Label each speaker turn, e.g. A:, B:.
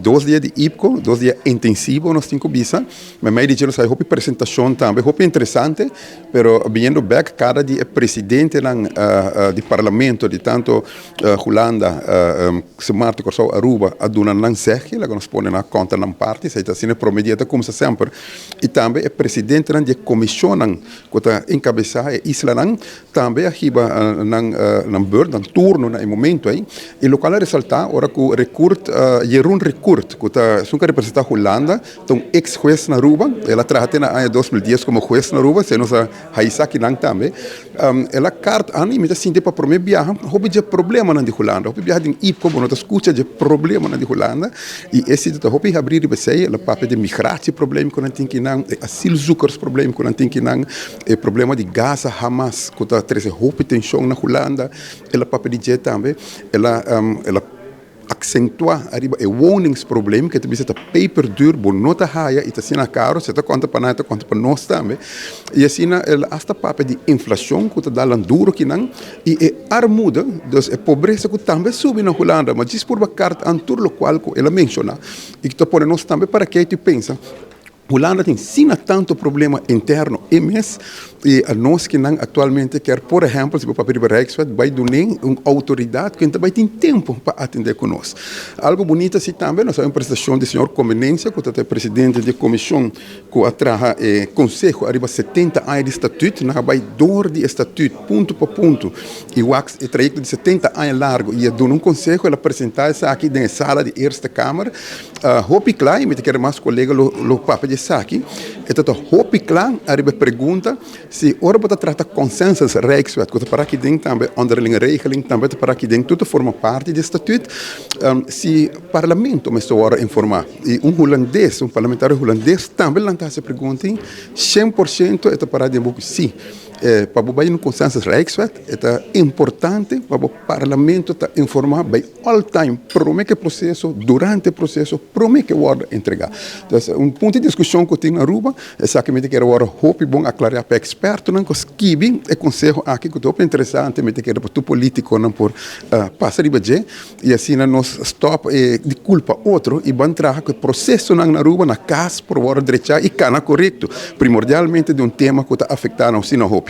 A: 2 dias de IPCO, 2 dias intensivos nós temos bisa, mas me dijeron que a apresentação também, é interessante, pero viendo back, cada dia presidente do parlamento, de tanto Holanda, Martin Corsau, Aruba, a donar não segue, ela nos põe na conta na parte, se está sendo prometido como sempre, e também é presidente da comissão que está encabeçada a isla também arriba na beurt, na turno, no momento aí, e o qual resulta, ora que o recurso, Jeroen Recurt, que está representa Holanda, então ex-juez na Aruba, ela trabalha na ano 2010 como juez na Aruba, se nos Haisaki também, ela carta ano e me assim para prometer viajar, houve de problema na de Holanda, houve viajar em IPCO, não escuta de problema na de Holanda, e esse de houve abrir de você, ela papo de migração problema que não tem que não, asilo zucros problema que não tem que não, problema de Gaza, Hamas, que está trazendo houve tensão na Holanda, ela papo de jet também, ela accentuar arriba o woningsprobleem que também está paper duur, bonota haia e está sendo caro, você está conta para nós também, e assim ela hasta papo de inflação que está dando duro que não, e armuda, dus pobreza que também sube na Holanda, mas diz por uma carta antur lo qual que ela menciona, e que está por nós também para que tu pensa Holanda tem sim tanto problema interno e mês e nós que não atualmente quer, por exemplo, se o papel de Rijkswet vai dar uma autoridade que também tem tempo para atender conosco. Algo bonito assim também, nós temos uma prestação do senhor Conveniência, que é o presidente da comissão que atraja o conselho, arriba 70 anos de estatuto, nós vai dor de estatuto, ponto por ponto, e o trajeto de 70 anos largo, e do um conselho, ela apresentar isso aqui na sala de Eerste Câmara, Hopi Klein, me quer mais colega, o papo de aqui, então Hopi Klein, arriba pergunta, se ora para tratar consensus Rijkswet, que para aqui dentro também, onderlinge regeling, também para aqui dentro, tudo forma parte do estatuto, se o parlamento me estou a informar, e holandês, parlamentário holandês, também lançar essa pergunta, 100% é para dizer sim. Para o no consensus Rijkswet, é importante para o parlamento informar bem all time, promete o processo, durante o processo, promete o ordem entregar. Então, ponto de discussão que eu tenho na Aruba, é que eu agora hope bom aclarar para experto, não que esquive é conselho aqui que é interessante, me quero para tu político não por passar de budget e assim nós stop de culpa outro e van trabalhar que o processo na Aruba na casa por ordem direita e cana correto, primordialmente de tema que está afetando o sino hope.